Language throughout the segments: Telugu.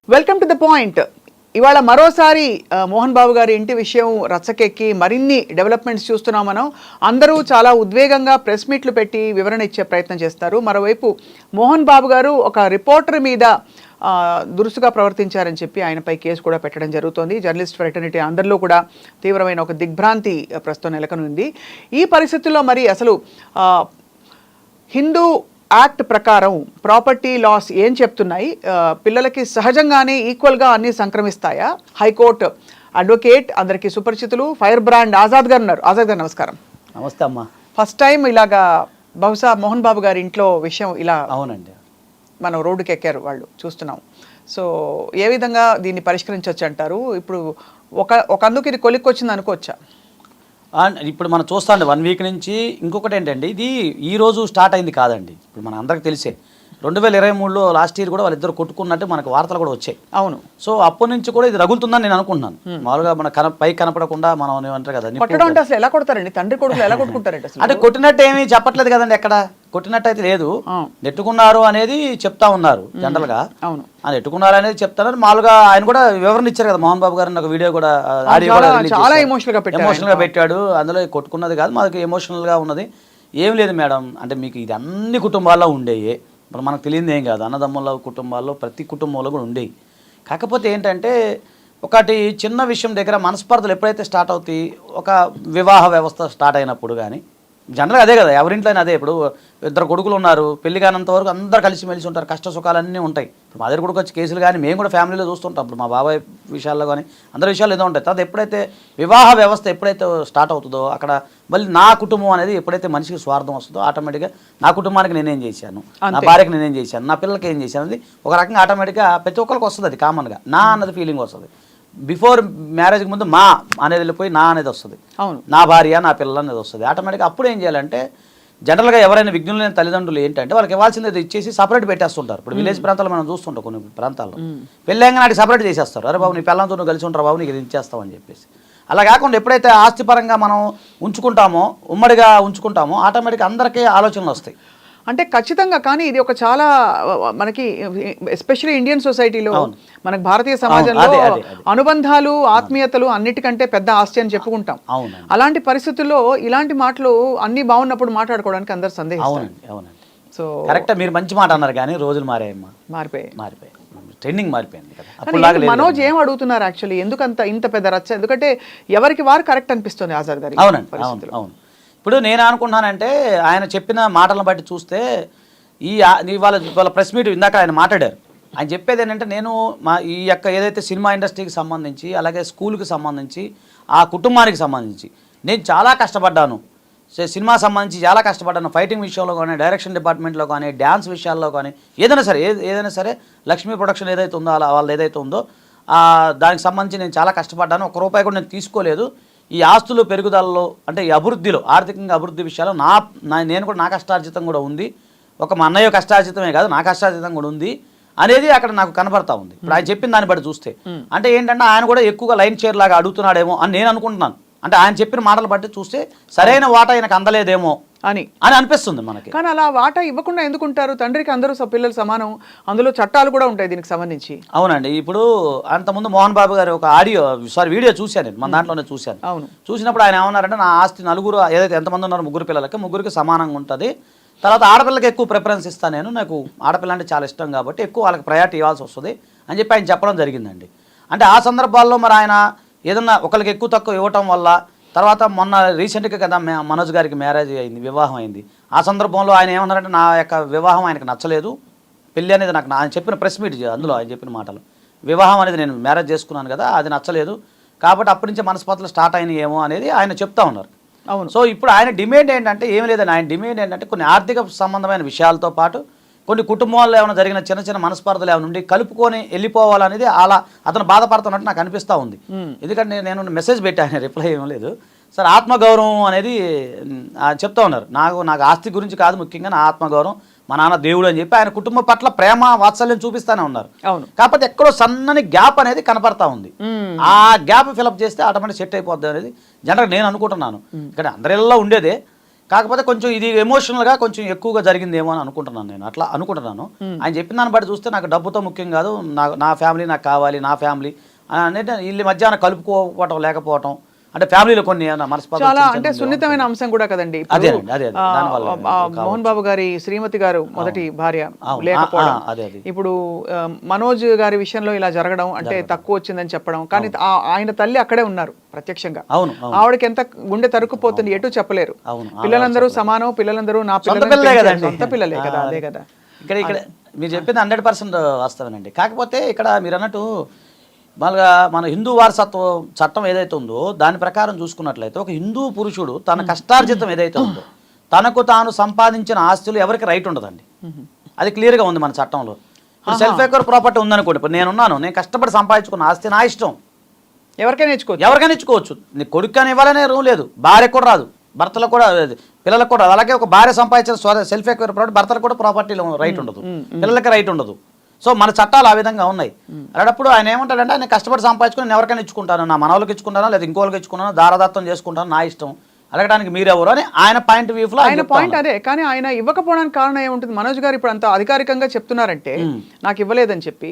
Welcome to the point. ఇవాళ మరోసారి మోహన్ బాబు గారి ఇంటి విషయం రచ్చకెక్కి మరిన్ని డెవలప్మెంట్స్ చూస్తున్నాం మనం. అందరూ చాలా ఉద్వేగంగా ప్రెస్ మీట్లు పెట్టి వివరణ ఇచ్చే ప్రయత్నం చేస్తారు. మరోవైపు మోహన్ బాబు గారు ఒక రిపోర్టర్ మీద దురుసుగా ప్రవర్తించారని చెప్పి ఆయనపై కేసు కూడా పెట్టడం జరుగుతోంది. జర్నలిస్ట్ ఫ్రెటర్నిటీ అందరిలో కూడా తీవ్రమైన ఒక దిగ్భ్రాంతి ప్రస్తుతం నెలకొనుంది. ఈ పరిస్థితుల్లో మరి అసలు హిందూ యాక్ట్ ప్రకారం ప్రాపర్టీ లాస్ ఏం చెప్తున్నాయి? పిల్లలకి సహజంగానే ఈక్వల్గా అన్నీ సంక్రమిస్తాయా? హైకోర్టు అడ్వకేట్ అందరికీ సుపరిచితులు ఫైర్ బ్రాండ్ ఆజాద్ గారు ఉన్నారు. ఆజాద్ గారు నమస్కారం. నమస్తే అమ్మా. ఫస్ట్ టైం ఇలాగా బహుశా మోహన్ బాబు గారి ఇంట్లో విషయం ఇలా అవునండి మనం రోడ్డుకి ఎక్కారు వాళ్ళు చూస్తున్నాం. సో ఏ విధంగా దీన్ని పరిష్కరించవచ్చు అంటారు? ఇప్పుడు ఒక అందుకు ఇది కొలిక్కొచ్చింది అనుకోవచ్చా? ఇప్పుడు మనం చూస్తాండి 1 వీక్ నుంచి. ఇంకొకటి ఏంటండి, ఇది ఈరోజు స్టార్ట్ అయింది కాదండి. ఇప్పుడు మన అందరికి తెలిసే 2023లో లాస్ట్ ఇయర్ కూడా వాళ్ళిద్దరు కొట్టుకున్నట్టు మనకు వార్తలు కూడా వచ్చాయి. అవును. సో అప్పటి నుంచి కూడా ఇది రగులుతుందని నేను అనుకుంటున్నాను. మామూలుగా మన పై కనపడకుండా మనం ఏమంటారు కదా, అసలు ఎలా కొడతారండి? తండ్రి కొడుకులు ఎలా కొట్టుకుంటారండి? అంటే కొట్టినట్టు ఏమీ చెప్పట్లేదు కదండి, ఎక్కడ కొట్టినట్టు అయితే లేదు. నెట్టుకున్నారు అనేది చెప్తా ఉన్నారు జనరల్ గా. అవును, నెట్టుకున్నారు అనేది చెప్తున్నారు. మామూలుగా ఆయన కూడా వివరణ ఇచ్చారు కదా మోహన్ బాబు గారు. ఒక వీడియో కూడా ఆడియో కూడా చాలా ఎమోషనల్ గా పెట్టాడు. అందులో కొట్టుకున్నది కాదు, మాకు ఎమోషనల్ గా ఉన్నది. ఏం లేదు మేడం, అంటే మీకు ఇది అన్ని కుటుంబాల్లో ఉండేవి. మరి మనకు తెలియదు ఏం కాదు, అన్నదమ్ముల కుటుంబాల్లో ప్రతి కుటుంబంలో కూడా ఉండేవి. కాకపోతే ఏంటంటే ఒకటి చిన్న విషయం దగ్గర మనస్పర్ధలు ఎప్పుడైతే స్టార్ట్ అవుతాయి, ఒక వివాహ వ్యవస్థ స్టార్ట్ అయినప్పుడు కానీ జనరల్గా అదే కదా, ఎవరింట్లో అదే. ఇప్పుడు 2 కొడుకులు ఉన్నారు, పెళ్లి కానంత వరకు అందరు కలిసిమెలిసి ఉంటారు, కష్ట సుఖాలు అన్నీ ఉంటాయి. ఇప్పుడు మా దగ్గర కొడుకు వచ్చి కేసులు కానీ మేము కూడా ఫ్యామిలీలో చూస్తుంటాం. ఇప్పుడు మా బాబాయ్ విషయాల్లో కానీ అందరి విషయాలు ఏదో ఉంటాయి. తర్వాత ఎప్పుడైతే వివాహ వ్యవస్థ ఎప్పుడైతే స్టార్ట్ అవుతుందో అక్కడ మళ్ళీ నా కుటుంబం అనేది ఎప్పుడైతే మనిషికి స్వార్థం వస్తుందో ఆటోమేటిక్గా నా కుటుంబానికి నేనేం చేశాను, నా భార్యకి నేనేం చేశాను, నా పిల్లలకి ఏం చేశాను అది ఒక రకంగా ఆటోమేటిక్గా ప్రతి ఒక్కరికి వస్తుంది. అది కామన్గా నా అన్నది ఫీలింగ్ వస్తుంది. బిఫోర్ మ్యారేజ్కి ముందు మా అనేది వెళ్ళిపోయి నా అనేది వస్తుంది. అవును, నా భార్య నా పిల్లలు అనేది వస్తుంది ఆటోమేటిక్గా. అప్పుడు ఏం చేయాలంటే జనరల్గా ఎవరైనా విఘ్నులు లేని తల్లిదండ్రులు ఏంటంటే వాళ్ళకి ఇవ్వాల్సింది ఇచ్చేసి సపరేట్ పెట్టేస్తుంటారు. ఇప్పుడు విలేజ్ ప్రాంతాల్లో మనం చూస్తుంటాం, కొన్ని ప్రాంతాల్లో పెళ్ళంగా నాటి సపరేట్ చేసేస్తారు. అరే బాబు నీ పిల్లలతో నువ్వు కలిసి ఉంటారు బాబు, నీకు ఇది ఇచ్చేస్తామని చెప్పేసి. అలా కాకుండా ఎప్పుడైతే ఆస్తిపరంగా మనం ఉంచుకుంటామో, ఉమ్మడిగా ఉంచుకుంటామో ఆటోమేటిక్గా అందరికీ ఆలోచనలు వస్తాయి. అంటే ఖచ్చితంగా. కానీ ఇది ఒక చాలా మనకి ఎస్పెషల్లీ ఇండియన్ సొసైటీలో, మనకి భారతీయ సమాజంలో అనుబంధాలు ఆత్మీయతలు అన్నిటికంటే పెద్ద ఆస్తి అని చెప్పుకుంటాం. అలాంటి పరిస్థితుల్లో ఇలాంటి మాటలు అన్ని బాగున్నప్పుడు మాట్లాడుకోవడానికి అందరు సందేహిస్తారు. సో కరెక్ట్, మీరు మంచి మాట అన్నారు. కానీ రోజులు మారిపోయాయి, ట్రెండింగ్ మారిపోయింది కదా. మనోజ్ ఏం అడుగుతున్నారు యాక్చువల్లీ? ఎందుకంత ఇంత పెద్ద రచ్చ? ఎందుకంటే ఎవరికి వారు కరెక్ట్ అనిపిస్తుంది ఆజాద్ గారి. అవును. ఇప్పుడు నేను అనుకుంటున్నానంటే ఆయన చెప్పిన మాటలను బట్టి చూస్తే వాళ్ళ ప్రెస్ మీట్ ఇందాక ఆయన మాట్లాడారు. ఆయన చెప్పేది ఏంటంటే, నేను ఈ యొక్క ఏదైతే సినిమా ఇండస్ట్రీకి సంబంధించి అలాగే స్కూల్కి సంబంధించి ఆ కుటుంబానికి సంబంధించి నేను చాలా కష్టపడ్డాను. సినిమా సంబంధించి చాలా కష్టపడ్డాను. ఫైటింగ్ విషయంలో కానీ, డైరెక్షన్ డిపార్ట్మెంట్లో కానీ, డ్యాన్స్ విషయాల్లో కానీ, ఏదైనా సరే లక్ష్మీ ప్రొడక్షన్ ఏదైతే ఉందో వాళ్ళు ఏదైతే ఉందో దానికి సంబంధించి నేను చాలా కష్టపడ్డాను. 1 రూపాయి కూడా నేను తీసుకోలేదు. ఈ ఆస్తులు పెరుగుదలలో అంటే ఈ అభివృద్ధిలో, ఆర్థికంగా అభివృద్ధి విషయాల్లో నేను కూడా నా కష్టార్జితం కూడా ఉంది. మా అన్నయ్య కష్టార్జితమే కాదు, నా కష్టార్జితం కూడా ఉంది అనేది అక్కడ నాకు కనబడతా ఉంది. ఇప్పుడు ఆయన చెప్పిన దాన్ని బట్టి చూస్తే అంటే ఏంటంటే ఆయన కూడా ఎక్కువగా లైన్ షేర్ లాగా అడుగుతున్నాడేమో అని నేను అనుకుంటున్నాను. అంటే ఆయన చెప్పిన మాటలు బట్టి చూస్తే సరైన వాటా ఆయనకు అందలేదేమో అని అనిపిస్తుంది మనకి. కానీ అలా వాటా ఇవ్వకుండా ఎందుకుంటారు? తండ్రికి అందరూ పిల్లలు సమానం, అందులో చట్టాలు కూడా ఉంటాయి దీనికి సంబంధించి. అవునండి. ఇప్పుడు అంతకుముందు మోహన్ బాబు గారు ఒక వీడియో చూశాను, మన దాంట్లోనే చూశాను. అవును, చూసినప్పుడు ఆయన ఏమన్నారంటే, నా ఆస్తి నలుగురు ఏదైతే ఎంతమంది ఉన్నారు 3 పిల్లలకి 3కి సమానంగా ఉంటుంది. తర్వాత ఆడపిల్లకి ఎక్కువ ప్రిఫరెన్స్ ఇస్తాను, నాకు ఆడపిల్ల అంటే చాలా ఇష్టం కాబట్టి ఎక్కువ వాళ్ళకి ప్రయారిటీ ఇవ్వాల్సి వస్తుంది అని చెప్పి ఆయన చెప్పడం జరిగిందండి. అంటే ఆ సందర్భాల్లో మరి ఆయన ఏదన్నా ఒకరికి ఎక్కువ తక్కువ ఇవ్వటం వల్ల, తర్వాత మొన్న రీసెంట్గా కదా మనోజ్ గారికి మ్యారేజ్ అయింది, వివాహం అయింది. ఆ సందర్భంలో ఆయన ఏమన్నారంటే, నా యొక్క వివాహం ఆయనకు నచ్చలేదు, పెళ్ళి అనేది నాకు ఆయన చెప్పిన ప్రెస్ మీట్ అందులో ఆయన చెప్పిన మాటలు, వివాహం అనేది నేను మ్యారేజ్ చేసుకున్నాను కదా అది నచ్చలేదు కాబట్టి అప్పటి నుంచి మనస్పర్ధలు స్టార్ట్ అయినాయి ఏమో అనేది ఆయన చెప్తా ఉన్నారు. అవును. సో ఇప్పుడు ఆయన డిమాండ్ ఏంటంటే ఏం లేదని, ఆయన డిమాండ్ ఏంటంటే కొన్ని ఆర్థిక సంబంధమైన విషయాలతో పాటు కొన్ని కుటుంబాల్లో ఏమైనా జరిగిన చిన్న చిన్న మనస్పర్ధలు ఏమైనా ఉండి కలుపుకొని వెళ్ళిపోవాలనేది అలా అతను బాధపడుతున్నట్టు నాకు అనిపిస్తూ ఉంది. ఎందుకంటే నేను మెసేజ్ పెట్టాను, రిప్లై ఏం లేదు. సార్ ఆత్మగౌరవం అనేది చెప్తా ఉన్నారు. నాకు ఆస్తి గురించి కాదు, ముఖ్యంగా నా ఆత్మగౌరవం, మా నాన్న దేవుడు అని చెప్పి ఆయన కుటుంబం పట్ల ప్రేమ వాత్సల్యం చూపిస్తానే ఉన్నారు. కాకపోతే ఎక్కడో సన్నని గ్యాప్ అనేది కనపడతా ఉంది. ఆ గ్యాప్ ఫిలప్ చేస్తే ఆటోమేటిక్ సెట్ అయిపోద్ది అనేది జనరల్ నేను అనుకుంటున్నాను. ఇక్కడ అందరిలో ఉండేదే, కాకపోతే కొంచెం ఇది ఎమోషనల్గా కొంచెం ఎక్కువగా జరిగిందేమో అని అనుకుంటున్నాను. నేను అట్లా అనుకుంటున్నాను. ఆయన చెప్పిన దాన్ని బట్టి చూస్తే నాకు డబ్బుతో ముఖ్యం కాదు, నా ఫ్యామిలీ నాకు కావాలి, నా ఫ్యామిలీ అనేది వీళ్ళ మధ్యాహ్నం కలుపుకోవటం లేకపోవటం, అంటే ఫ్యామిలీలో కొన్ని చాలా అంటే సున్నితమైన అంశం కూడా కదండి. మోహన్ బాబు గారి శ్రీమతి గారు మొదటి భార్య లేకపోవడం, ఇప్పుడు మనోజ్ గారి విషయంలో ఇలా జరగడం, అంటే తక్కువ వచ్చిందని చెప్పడం, కానీ ఆయన తల్లి అక్కడే ఉన్నారు ప్రత్యక్షంగా. ఆవిడకి ఎంత గుండె తరుక్కుపోతుంది, ఎటు చెప్పలేరు. పిల్లలందరూ సమానం, పిల్లలందరూ నా పిల్లలే, సొంత పిల్లలే కదా. అదే కదా ఇక్కడ మీరు చెప్పింది 100% వాస్తవేనండి. కాకపోతే ఇక్కడ మీరు అన్నట్టు మళ్ళీ మన హిందూ వారసత్వ చట్టం ఏదైతే ఉందో దాని ప్రకారం చూసుకున్నట్లయితే ఒక హిందూ పురుషుడు తన కష్టార్జితం ఏదైతే ఉందో తనకు తాను సంపాదించిన ఆస్తులు ఎవరికి రైట్ ఉండదండి. అది క్లియర్గా ఉంది మన చట్టంలో. సెల్ఫ్ ఎక్వైర్ ప్రాపర్టీ ఉందనుకోండి, ఇప్పుడు నేనున్నాను, నేను కష్టపడి సంపాదించుకున్న ఆస్తి నా ఇష్టం, ఎవరికైనా ఇచ్చుకోవచ్చు. నీ కొడుకు అని ఇవ్వాలనే రూల్ లేదు, భార్య కూడా రాదు, భర్తలకు కూడా, పిల్లలకు కూడా. అలాగే ఒక భార్య సంపాదించిన సెల్ఫ్ ఎక్వైర్ ప్రాపర్టీ భర్తలకు కూడా ప్రాపర్టీలో రైట్ ఉండదు, పిల్లలకి రైట్ ఉండదు. సో మన చట్టాలు ఆ విధంగా ఉన్నాయి. అలాంటప్పుడు ఆయన ఏమంటాడంటే ఆయన కష్టపడి సంపాదించుకుని నేను ఎవరికైనా ఇచ్చుకుంటాను, నా మనవలకు ఇచ్చుకుంటాను, లేదా ఇంకోళ్ళకి ఇచ్చుకున్నాను, దారదత్తం చేసుకుంటాను, నా ఇష్టం, అడగడానికి మీరెవరు అని ఆయన పాయింట్ వ్యూలో ఆయన పాయింట్ అదే. కానీ ఆయన ఇవ్వకపోవడానికి కారణం ఏముంటుంది? మనోజ్ గారు ఇప్పుడు అంత అధికారికంగా చెప్తున్నారంటే నాకు ఇవ్వలేదని చెప్పి,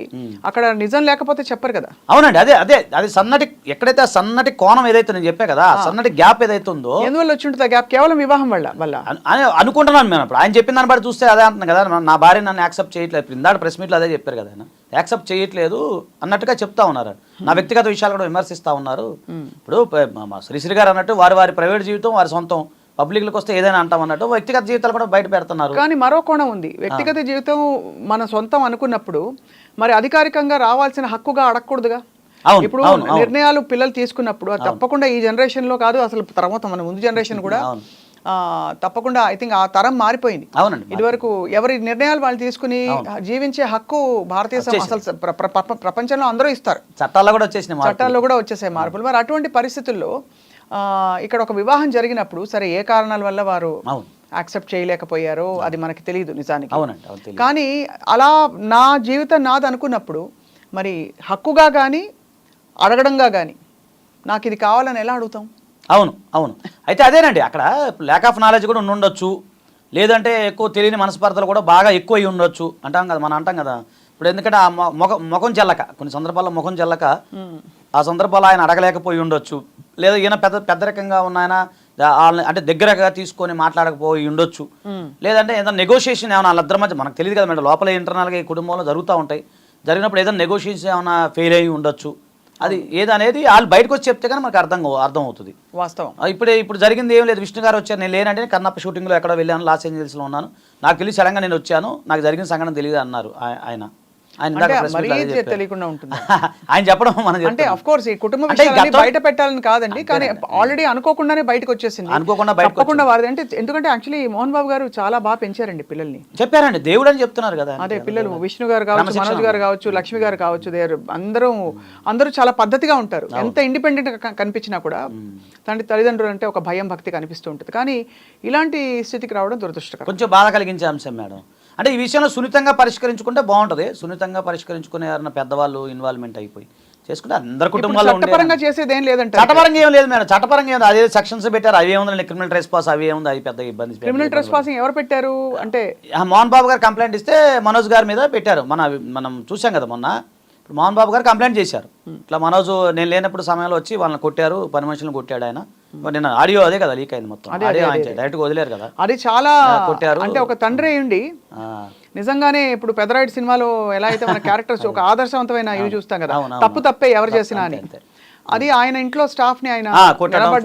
అక్కడ నిజం లేకపోతే చెప్పరు కదా. అవునండి, అది సన్నటి, ఎక్కడైతే ఆ సన్నటి కోణం ఏదైతే నేను చెప్పా కదా, సన్నటి గ్యాప్ ఏదైతే ఉందో ఎందువల్ల వచ్చి ఉంటుంది ఆ గ్యాప్? కేవలం వివాహం వల్ల అనుకుంటున్నాను నేను. ఇప్పుడు ఆయన చెప్పిన దాన్ని బట్టి చూస్తే అదే అంటున్నాను కదా, నా భార్య నన్ను యాక్సెప్ట్ చేయట్లేదు. ఇందాక ప్రెస్ మీట్లో అదే చెప్పారు కదా, ఆయన యాక్సెప్ట్ చేయట్లేదు అన్నట్టుగా చెప్తా ఉన్నారు. నా వ్యక్తిగత విషయాలు కూడా విమర్శిస్తూ ఉన్నారు. ఇప్పుడు శ్రీశ్రీ గారు అన్నట్టు వారి ప్రైవేట్ జీవితం వారి సొంతం, పబ్లిక్లకు వస్తే ఏదైనా అంటాం అన్నట్టు వ్యక్తిగత జీవితాలు కూడా బయట పెడుతున్నారు. కానీ మరో కోణం ఉంది. వ్యక్తిగత జీవితం మన సొంతం అనుకున్నప్పుడు మరి అధికారికంగా రావాల్సిన హక్కుగా అడగకూడదుగా. ఇప్పుడు నిర్ణయాలు పిల్లలు తీసుకున్నప్పుడు తప్పకుండా ఈ జనరేషన్ లో కాదు, అసలు తర్వాత మన ముందు జనరేషన్ కూడా తప్పకుండా ఐ థింక్ ఆ తరం మారిపోయింది. ఇదివరకు ఎవరి నిర్ణయాలు వాళ్ళు తీసుకుని జీవించే హక్కు భారతీయ అసలు ప్రపంచంలో అందరూ ఇస్తారు. చట్టాల్లో కూడా వచ్చేసాయి మార్పులు. మరి అటువంటి పరిస్థితుల్లో ఇక్కడ ఒక వివాహం జరిగినప్పుడు సరే ఏ కారణాల వల్ల వారు యాక్సెప్ట్ చేయలేకపోయారో అది మనకి తెలియదు నిజానికి. కానీ అలా నా జీవితం నాది అనుకున్నప్పుడు మరి హక్కుగా కానీ అడగడంగా కానీ నాకు ఇది కావాలని ఎలా అడుగుతాం? అవును అయితే అదేనండి, అక్కడ ల్యాక్ ఆఫ్ నాలెడ్జ్ కూడా ఉండొచ్చు, లేదంటే ఎక్కువ తెలియని మనస్పర్ధలు కూడా బాగా ఎక్కువ అయి ఉండొచ్చు అంటాం కదా, మనం అంటాం కదా. ఇప్పుడు ఎందుకంటే ఆ ముఖం చెల్లక, కొన్ని సందర్భాల్లో ముఖం చెల్లక ఆ సందర్భాల్లో ఆయన అడగలేకపోయి ఉండొచ్చు, లేదా ఈయన పెద్ద రకంగా ఉన్న ఆయన అంటే దగ్గరగా తీసుకొని మాట్లాడకపోయి ఉండొచ్చు, లేదంటే ఏదైనా నెగోషియేషన్ ఏమైనా వాళ్ళిద్దరి మధ్య మనకు తెలియదు కదా మేడం, లోపల ఇంటర్నల్గా ఈ కుటుంబంలో జరుగుతూ ఉంటాయి. జరిగినప్పుడు ఏదైనా నెగోషియేషన్ ఏమైనా ఫెయిల్ అయ్యి ఉండొచ్చు. అది ఏదనేది వాళ్ళు బయటకు వచ్చి చెప్తే కానీ మనకు అర్థం అవుతుంది వాస్తవం. ఇప్పుడు జరిగింది ఏం లేదు, విష్ణు గారు వచ్చారు, నేను లేనంటే కన్నప్ప షూటింగ్లో ఎక్కడో వెళ్ళాను, లాస్ ఏంజల్స్లో ఉన్నాను, నాకు తెలిసి సడన్గా నేను వచ్చాను, నాకు జరిగిన సంఘటన తెలియదు అన్నారు ఆయన. తెలియకుండా ఉంటుంది ఆయన చెప్పడం అంటే ఆఫ్ కోర్స్ ఈ కుటుంబ విషయాన్ని బయట పెట్టాలని కాదండి, కానీ ఆల్రెడీ అనుకోకుండానే బయటకు వచ్చేసింది. తప్పకుండా వారిది అంటే ఎందుకంటే యాక్చువల్లీ మోహన్ బాబు గారు చాలా బాగా పెంచారండి పిల్లల్ని. చెప్పారండి, దేవుడు అని చెప్తున్నారు కదా. అదే పిల్లలు విష్ణు గారు కావచ్చు, మనోజ్ గారు కావచ్చు, లక్ష్మి గారు కావచ్చు, అందరూ చాలా పద్ధతిగా ఉంటారు. ఎంత ఇండిపెండెంట్ గా కనిపించినా కూడా తల్లిదండ్రులు అంటే ఒక భయం భక్తి కనిపిస్తూ ఉంటుంది. కానీ ఇలాంటి స్థితికి రావడం దురదృష్టకరం, కొంచెం బాధ కలిగించే అంశం మేడం. అంటే ఈ విషయంలో సున్నితంగా పరిష్కరించుకుంటే బాగుంటుంది. సున్నితంగా పరిష్కరించుకునే ఎవరైనా పెద్దవాళ్ళు ఇన్వాల్వ్మెంట్ అయిపోయి చేసుకుంటే అందరి కుటుంబాల్లో చట్టపరంగా చేసేది ఏం లేదంటే చట్టపరంగా ఏం లేదు మేడం. చట్టపరంగా ఏం అదే సెక్షన్స్ పెట్టారు, అవి ఏముంది క్రిమినల్ ట్రెస్ పాస్, అవి ఏముంది, అది పెద్ద ఇబ్బంది. క్రిమినల్ ట్రెస్ పాసింగ్ ఎవరు పెట్టారు అంటే మోహన్ బాబు గారు కంప్లైంట్ ఇస్తే మనోజ్ గారి మీద పెట్టారు. మనం చూసాం కదా మొన్న. ఇప్పుడు మోహన్ బాబు గారు కంప్లైంట్ చేశారు, ఇట్లా మనోజ్ నేను లేనప్పుడు సమయంలో వచ్చి వాళ్ళని కొట్టారు, పని మనుషులను కొట్టాడు ఆయన. నిన్న ఆడియో అదే కదా లీక్ అయింది మొత్తం, డైరెక్ట్గా వదిలేరు కదా. అది చాలా కొట్టారు. అంటే ఒక తండ్రి అయ్యుండి నిజంగానే ఇప్పుడు పెదరాయుడు సినిమాలో ఎలా అయితే మన క్యారెక్టర్స్ ఒక ఆదర్శవంతమైన ఇవి చూస్తాం కదా, తప్పే ఎవరు చేసినా అని. అది ఆయన ఇంట్లో స్టాఫ్ ని ఆయన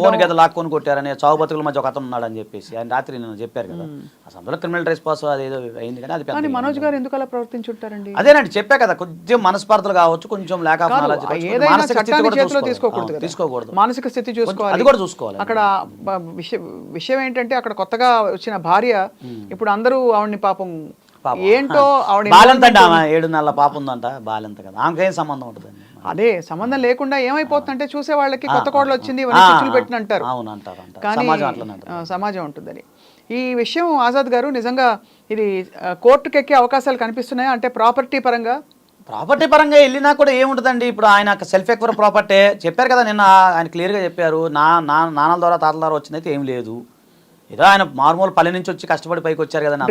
ఫోన్ కదా లాక్కొని కొట్టారని, చావు బతుకుల మధ్య ఒక అతను ఉన్నాడని చెప్పేసి ఆయన రాత్రి నేను చెప్పారు కదా. అసలు క్రిమినల్ ట్రెస్ పాస్ అదేదో అయింది, కానీ మనోజ్ గారు ఎందుకు అలా ప్రవర్తించుంటారండి? అదేనండి చెప్పా కదా, కొంచెం మనస్పర్ధలు కావచ్చు, కొంచెం ల్యాక్ ఆఫ్ నాలెడ్జ్, తీసుకోకూడదు, మానసిక స్థితి చూసుకోవాలి, అది కూడా చూసుకోవాలి. అక్కడ విషయం ఏంటంటే అక్కడ కొత్తగా వచ్చిన భార్య ఇప్పుడు అందరూ ఆవిడ్ని పాపం ఏంటో ఆవిడ బాలెంత అండి, ఆమె 7 నెలల పాప ఉందంట, బాలెంత కదా, ఆమెకేం సంబంధం ఉంటుందండి. అదే సంబంధం లేకుండా ఏమైపోతుందంటే చూసే వాళ్ళకి కొత్త కోడలు వచ్చింది ఇవన్నీ చిచ్చులు పెట్టిన అంటారు. అవును అంటారు, కానీ సమాజం అట్లనే అంటారు. సమాజం ఉంటుందని. ఈ విషయం ఆజాద్ గారు నిజంగా ఇది కోర్టుకు ఎక్కే అవకాశాలు కనిపిస్తున్నాయా అంటే ప్రాపర్టీ పరంగా? ప్రాపర్టీ పరంగా వెళ్ళినా కూడా ఏముంటుందండి, ఇప్పుడు ఆయన సెల్ఫ్ ఎక్వైర్ ప్రాపర్టీ చెప్పారు కదా నిన్న, ఆయన క్లియర్గా చెప్పారు. నాన్నల ద్వారా తాతల ద్వారా వచ్చిందైతే ఏం లేదు, ఏదో ఆయన మారుమూల పల్లె నుంచి వచ్చి కష్టపడి పైకి వచ్చారు కదా,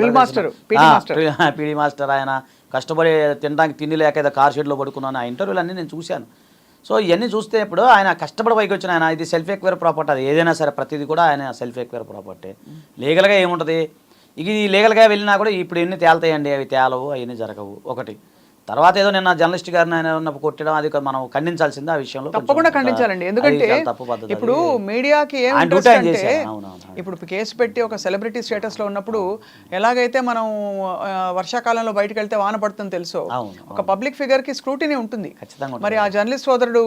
పీడీ మాస్టర్. ఆయన కష్టపడి తినడానికి తిండి లేక ఏదో కార్ షెడ్లో పడుకున్నాను, ఆ ఇంటర్వ్యూలు అన్నీ నేను చూశాను. సో ఇవన్నీ చూస్తే ఇప్పుడు ఆయన కష్టపడి పైకి వచ్చిన ఆయన, ఇది సెల్ఫ్ ఎక్వైర్ ప్రాపర్టీ, అది ఏదైనా సరే ప్రతిదీ కూడా ఆయన సెల్ఫ్ ఎక్వైర్ ప్రాపర్టీ. లీగల్గా ఏముంటుంది, ఇది లీగల్గా వెళ్ళినా కూడా ఇప్పుడు ఎన్ని తేలుతాయండి, అవి తేలవు, అవన్నీ జరగవు ఒకటి. తర్వాత ఏదో నిన్న జర్నలిస్ట్ గారిని ఆయన కొట్టడం, అది మనం ఖండించాల్సిందే. ఆ విషయంలో తప్పకుండా ఖండించాలండి. ఎందుకంటే ఇప్పుడు మీడియాకి ఏం ఇంట్రెస్ట్ అంటే, ఇప్పుడు కేసు పెట్టి ఒక సెలబ్రిటీ స్టేటస్ లో ఉన్నప్పుడు ఎలాగైతే మనం వర్షాకాలంలో బయటకు వెళ్తే వాన పడుతుందని తెలుసు, ఒక పబ్లిక్ ఫిగర్ కి స్క్రూటినీ ఉంటుంది. మరి ఆ జర్నలిస్ట్ సోదరుడు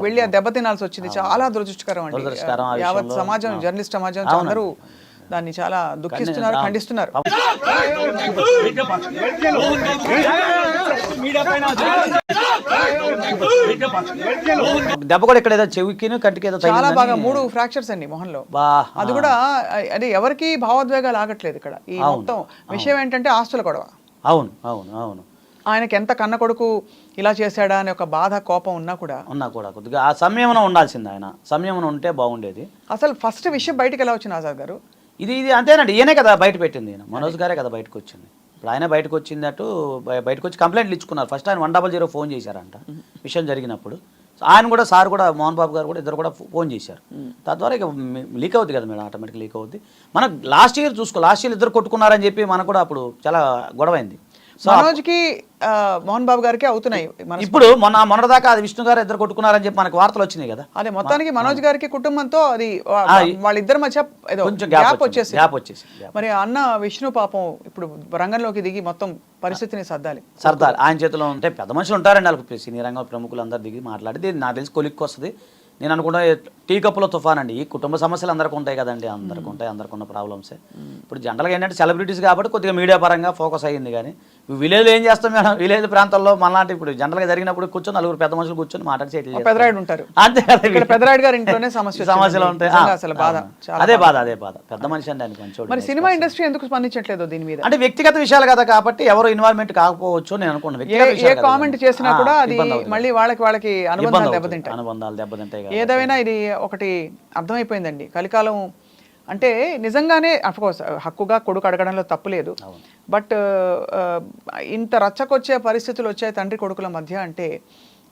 వెళ్ళి ఆ దెబ్బ తినాల్సి వచ్చింది, చాలా దురదృష్టకరం అండి. యావత్ సమాజం, జర్నలిస్ట్ సమాజం అందరూ దాన్ని చాలా దుఃఖిస్తున్నారు, ఖండిస్తున్నారు. దెబ్బ కూడా ఇక్కడ ఏదో చెవికిను కంటికి ఏదో చాలా బాగా 3 ఫ్రాక్చర్స్ అండి మొహంలో. అది కూడా అది ఎవరికి భావోద్వేగాలు ఆగట్లేదు ఇక్కడ. ఈ మొత్తం విషయం ఏంటంటే ఆస్తుల గొడవ. అవును అవును అవును. ఆయనకి ఎంత కన్న కొడుకు ఇలా చేశాడా అనే ఒక బాధ, కోపం ఉన్నా కూడా కొద్దిగా ఆ సంయమనం ఉండాల్సింది. ఆయన సంయమనం ఉంటే బాగుండేది. అసలు ఫస్ట్ విషయం బయటకు ఎలా వచ్చింది ఆజాద్ గారు? ఇది అంతేనండి, ఈయనే కదా బయట పెట్టింది, ఈయన మనోజ్ గారే కదా బయటకు వచ్చింది. ఇప్పుడు ఆయన బయటకు వచ్చిందట్టు బయటకు వచ్చి కంప్లైంట్లు ఇచ్చుకున్నారు. ఫస్ట్ ఆయన 100 ఫోన్ చేశారంట విషయం జరిగినప్పుడు. ఆయన కూడా సార్ కూడా మోహన్ బాబు గారు కూడా ఇద్దరు కూడా ఫోన్ చేశారు. తద్వారా ఇక లీక్ అవుద్ది కదా మేడం, ఆటోమేటిక్ లీక్ అవుద్ది. మనకు లాస్ట్ ఇయర్ లాస్ట్ ఇయర్ ఇద్దరు కొట్టుకున్నారని చెప్పి మనకు కూడా అప్పుడు చాలా గొడవ అయింది. మనోజ్కి మోహన్ బాబు గారికి అవుతున్నాయి. ఇప్పుడు మొన్నదాకా అది విష్ణు గారు ఇద్దరు కొట్టుకున్నారని చెప్పి మనకు వార్తలు వచ్చినాయి కదా. అదే మొత్తానికి మనోజ్ గారికి కుటుంబంతో అది వాళ్ళిద్దరి మధ్య కొంచెం గ్యాప్ వచ్చేసి మరి అన్న విష్ణు పాపం ఇప్పుడు రంగంలోకి దిగి మొత్తం పరిస్థితిని సర్దాలి. ఆయన చేతిలో ఉంటే పెద్ద మనుషులు ఉంటారండి, వాళ్ళకి సినీ రంగం ప్రముఖులు అందరు దిగి మాట్లాడి నాకు తెలిసి కొలిక్కి వస్తుంది. నేను అనుకుంటా టీ కప్పులో తుఫాన్ అండి. ఈ కుటుంబ సమస్యలు అందరికీ ఉంటాయి కదండి, అందరికీ ఉంటాయి, అందరికి ఉన్న ప్రాబ్లమ్సే. ఇప్పుడు జనరల్గా ఏంటంటే సెలబ్రిటీస్ కాబట్టి కొద్దిగా మీడియా పరంగా ఫోకస్ అయ్యింది. కానీ విలేజ్లో ఏం చేస్తాం మేడం, విలేజ్ ప్రాంతాల్లో మనలాంటి ఇప్పుడు జనరల్గా జరిగినప్పుడు కూర్చొని 4 పెద్ద మనుషులు కూర్చొని మాట్లాడి పెద్దరాయుడు ఉంటారు అంతే కదా. పెద్దరాయుడు గారి ఇంట్లోనే సమస్యలు ఉంటాయి. అసలు బాధ, అదే బాధ. పెద్ద మనిషి అండి ఆయన కొంచెం. మరి సినిమా ఇండస్ట్రీ ఎందుకు స్పందించట్లేదు దీని మీద? అంటే వ్యక్తిగత విషయాలు కదా కాబట్టి ఎవరు ఇన్వాల్వ్మెంట్ కాకపోవచ్చు నేను అనుకున్నాను. ఏ కామెంట్ చేసినా కూడా అది మళ్ళీ వాళ్ళకి అనుబంధాలు దెబ్బతింటాయి. ఏదైనా ఇది ఒకటి అర్థమైపోయిందండి కలికాలం అంటే. నిజంగానే అఫ్కోర్స్ హక్కుగా కొడుకు అడగడంలో తప్పు లేదు, బట్ ఇంత రచ్చకొచ్చే పరిస్థితులు వచ్చాయి తండ్రి కొడుకుల మధ్య అంటే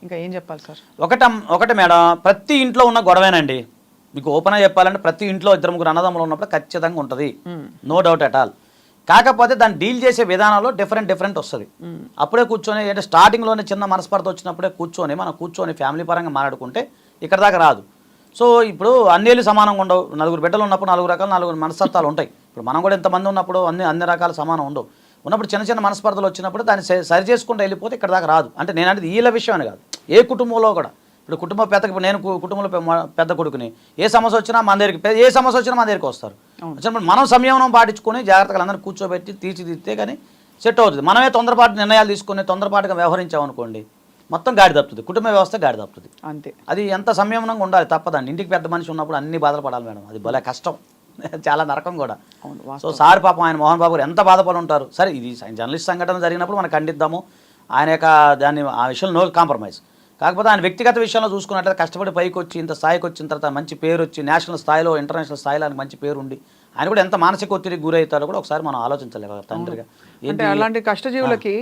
ఇంకా ఏం చెప్పాలి సార్? ఒకటి మేడం, ప్రతి ఇంట్లో ఉన్న గొడవేనండి. మీకు ఓపెన్గా చెప్పాలంటే ప్రతి ఇంట్లో 2-3 అన్నదమ్ములు ఉన్నప్పుడు ఖచ్చితంగా ఉంటుంది, నో డౌట్ అట్ ఆల్. కాకపోతే దాన్ని డీల్ చేసే విధానంలో డిఫరెంట్ వస్తుంది. అప్పుడే కూర్చొని అంటే స్టార్టింగ్లోనే చిన్న మనస్పర్ధ వచ్చినప్పుడే మనం కూర్చొని ఫ్యామిలీ పరంగా మాట్లాడుకుంటే ఇక్కడ దాకా రాదు. సో ఇప్పుడు అన్నేళ్ళు సమానంగా ఉండవు. 4 బిడ్డలు ఉన్నప్పుడు 4 రకాల 4 మనస్తత్వాలు ఉంటాయి. ఇప్పుడు మనం కూడా ఎంతమంది ఉన్నప్పుడు అన్ని రకాల సమానం ఉండవు. ఉన్నప్పుడు చిన్న మనస్పర్ధలు వచ్చినప్పుడు దాన్ని సరి చేసుకుంటూ వెళ్ళిపోతే ఇక్కడ దాకా రాదు. అంటే నేను అంటే వీళ్ళ విషయం అని కాదు, ఏ కుటుంబంలో కూడా. ఇప్పుడు కుటుంబ పెద్దకి నేను కుటుంబంలో పెద్ద కొడుకుని, ఏ సమస్య వచ్చినా మన దగ్గరికి వస్తారు. వచ్చినప్పుడు మనం సంయమనం పాటించుకొని జాగ్రత్తగా అందరినీ కూర్చోబెట్టి తీర్చిదిద్దితే కానీ సెట్ అవుతుంది. మనమే తొందరపాటు నిర్ణయాలు తీసుకుని తొందరపాటుగా వ్యవహరించామనుకోండి మొత్తం గాడి తప్పుతుంది, కుటుంబ వ్యవస్థ గాడి తప్పుతుంది. అంతే, అది ఎంత సంయమనంగా ఉండాలి, తప్పదండి. ఇంటికి పెద్ద మనిషి ఉన్నప్పుడు అన్ని బాధలు పడాలి మేడం, అది భలే కష్టం, చాలా నరకం కూడా. సో సార్ పాపం ఆయన మోహన్ బాబు గారు ఎంత బాధపడి ఉంటారు. సరే ఇది జర్నలిస్ట్ సంఘటన జరిగినప్పుడు మనం ఖండిద్దాము, ఆయన యొక్క దాన్ని ఆ విషయంలో నో కాంప్రమైజ్. కాకపోతే ఆయన వ్యక్తిగత విషయంలో చూసుకున్నట్లయితే కష్టపడి పైకి వచ్చి ఇంత స్థాయికి వచ్చిన తర్వాత మంచి పేరు వచ్చి నేషనల్ స్థాయిలో ఇంటర్నేషనల్ స్థాయిలో ఆయనకు మంచి పేరు ఉండి ఆయన కూడా ఎంత మానసిక ఒత్తిడికి గురవుతారో కూడా ఒకసారి మనం ఆలోచించలేక తండ్రిగా. అంటే అలాంటి కష్టజీవులకి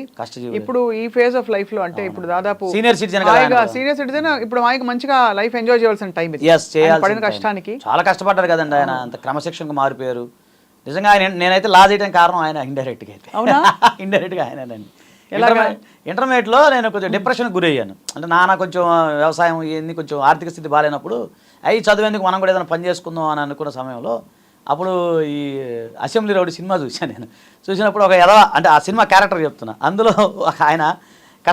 ఇప్పుడు ఈ ఫేజ్ ఆఫ్ లైఫ్ లో అంటే ఇప్పుడు దాదాపు సీనియర్ సిటిజన్ ఇప్పుడు ఆయనకి మంచిగా లైఫ్ ఎంజాయ్ చేయాల్సిన టైం పడిన కష్టానికి చాలా కష్టపడ్డారు కదండి ఆయన, అంత క్రమశిక్షణకు మారిపోయారు. నిజంగా ఆయన నేనైతే లా చేయడానికి కారణం ఆయన ఇండైరెక్ట్గా అయితే ఇండైరెక్ట్గా ఆయనండి. ఇంటర్మీడియట్లో నేను కొంచెం డిప్రెషన్కి గురయ్యాను. అంటే నాన్న కొంచెం వ్యవసాయం ఇవన్నీ కొంచెం ఆర్థిక స్థితి బాగాలేనప్పుడు అవి చదివేందుకు మనం కూడా ఏదైనా పని చేసుకుందాం అని అనుకున్న సమయంలో అప్పుడు ఈ అసెంబ్లీ రౌడీ సినిమా చూశాను నేను. చూసినప్పుడు ఒక అంటే ఆ సినిమా క్యారెక్టర్ చెప్తున్నా, అందులో ఒక ఆయన